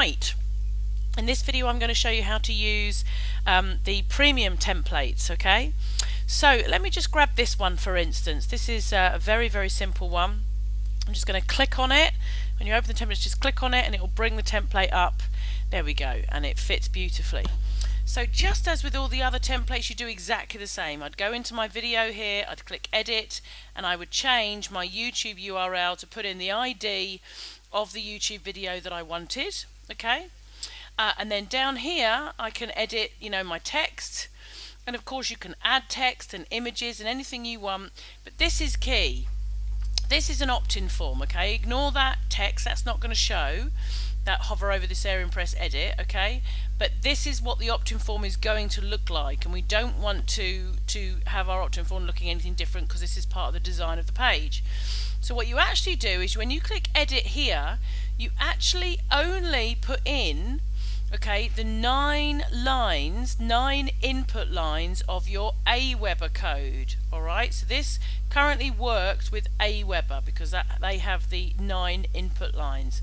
Right, in this video I'm going to show you how to use the premium templates. Okay, so let me just grab this one for instance. This is a very simple one. I'm just going to click on it. When you open the template, just click on it and it will bring the template up. There we go, and it fits beautifully. So just as with all the other templates, you do exactly the same. I'd go into my video here, I'd click edit, and I would change my YouTube URL to put in the ID of the YouTube video that I wanted. Okay, and then down here I can edit, my text, and of course you can add text and images and anything you want. But this is key. This is an opt-in form. Okay, ignore that text, that's not going to show. That hover over this area and press edit. Okay, but this is what the opt-in form is going to look like, and we don't want to have our opt-in form looking anything different because this is part of the design of the page. So what you actually do is when you click edit here, you actually only put in the 9 lines, 9 input lines of your Aweber code. Alright, so this currently works with Aweber because they have the 9 input lines.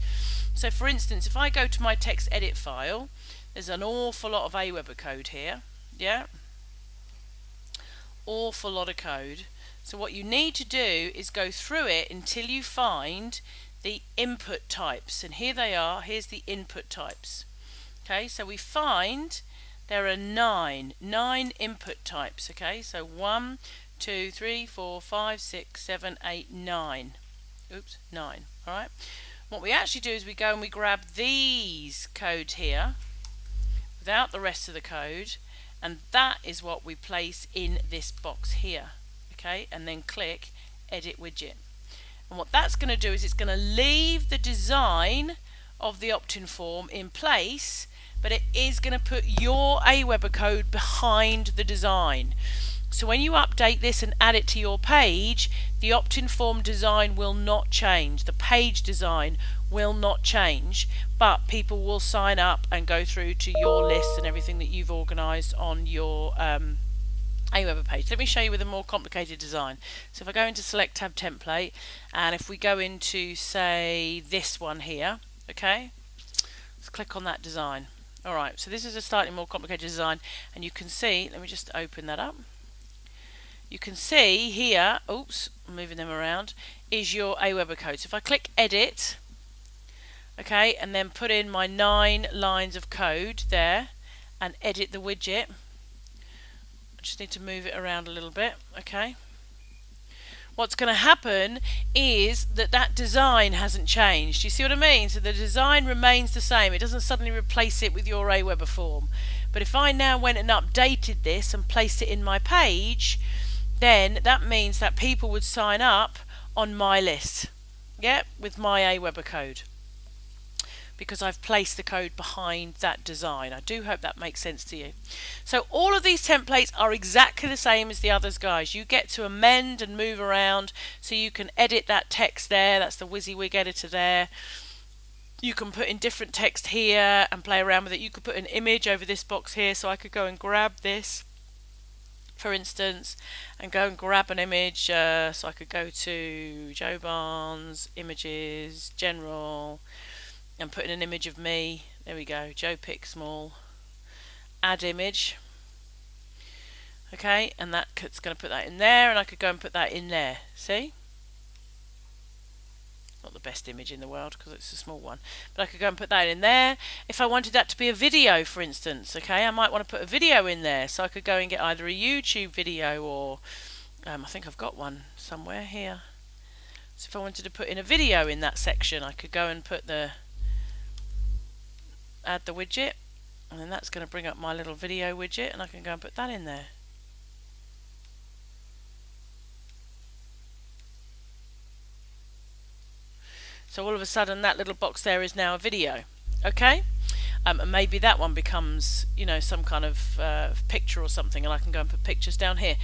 So for instance, if I go to my text edit file, there's an awful lot of Aweber code here. Yeah, awful lot of code. So what you need to do is go through it until you find the input types, and here they are. Here's the input types. Okay, so we find there are 9 input types. Okay, so 1, 2, 3, 4, 5, 6, 7, 8, 9. Oops, 9. Alright, what we actually do is we go and we grab these codes here without the rest of the code, and that is what we place in this box here. Okay, and then click edit widget, and what that's going to do is it's going to leave the design of the opt-in form in place, but it is going to put your Aweber code behind the design. So when you update this and add it to your page, the opt-in form design will not change, the page design will not change, but people will sign up and go through to your list and everything that you've organized on your Aweber page. Let me show you with a more complicated design. So if I go into select tab template, and if we go into say this one here, okay, let's click on that design. Alright, so this is a slightly more complicated design, and you can see, let me just open that up. You can see here, oops, I'm moving them around, is your Aweber code. So if I click edit, okay, and then put in my 9 lines of code there and edit the widget, I just need to move it around a little bit. Okay, what's going to happen is that design hasn't changed. You see what I mean? So the design remains the same. It doesn't suddenly replace it with your Aweber form. But if I now went and updated this and placed it in my page, then that means that people would sign up on my list, yeah, with my Aweber code, because I've placed the code behind that design. I do hope that makes sense to you. So all of these templates are exactly the same as the others, guys. You get to amend and move around, so you can edit that text there. That's the WYSIWYG editor there. You can put in different text here and play around with it. You could put an image over this box here, so I could go and grab this, for instance, and go and grab an image. So I could go to Joe Barnes, images, general, and put in an image of me. There we go, Joe Pixmall, add image. Okay, and that's going to put that in there, and I could go and put that in there. See? Not the best image in the world because it's a small one, but I could go and put that in there. If I wanted that to be a video, for instance, okay, I might want to put a video in there, so I could go and get either a YouTube video or I think I've got one somewhere here. So if I wanted to put in a video in that section, I could go and put add the widget, and then that's going to bring up my little video widget, and I can go and put that in there. So all of a sudden that little box there is now a video. Okay, and maybe that one becomes some kind of picture or something, and I can go and put pictures down here,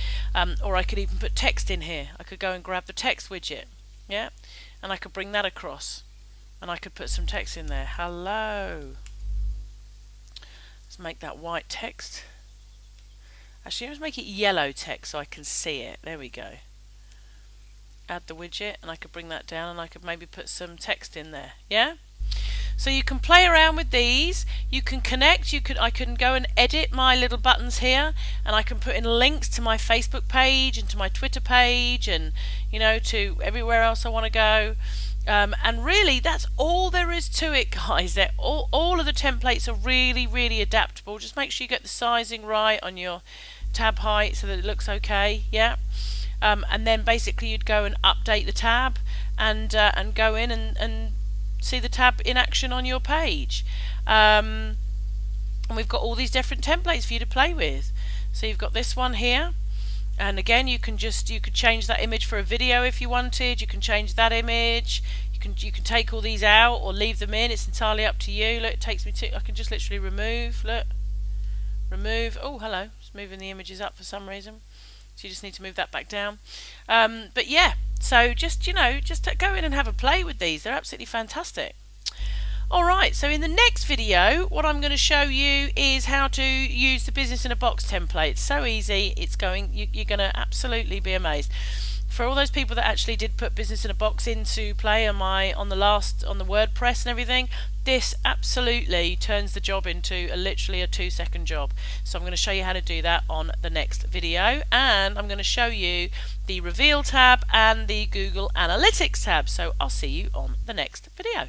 or I could even put text in here. I could go and grab the text widget, yeah, and I could bring that across, and I could put some text in there. Hello. Let's make that white text. Actually, let's make it yellow text so I can see it. There we go. Add the widget, and I could bring that down, and I could maybe put some text in there. Yeah? So you can play around with these, you can connect, I can go and edit my little buttons here, and I can put in links to my Facebook page and to my Twitter page and to everywhere else I want to go. And really that's all there is to it, guys. All of the templates are really adaptable. Just make sure you get the sizing right on your tab height so that it looks okay. And then basically you'd go and update the tab and go in and see the tab in action on your page. And we've got all these different templates for you to play with. So you've got this one here, and again you could change that image for a video if you wanted. You can change that image. You can take all these out or leave them in. It's entirely up to you. Look, it takes me to, I can just literally remove. Look, remove. Oh, hello, it's moving the images up for some reason. So you just need to move that back down. But yeah, so just go in and have a play with these. They're absolutely fantastic. Alright, so in the next video what I'm going to show you is how to use the Business in a Box template. It's so easy, you're going to absolutely be amazed. For all those people that actually did put Business in a Box into play on the WordPress and everything, this absolutely turns the job into literally a 2-second job. So I'm going to show you how to do that on the next video, and I'm going to show you the Reveal tab and the Google Analytics tab. So I'll see you on the next video.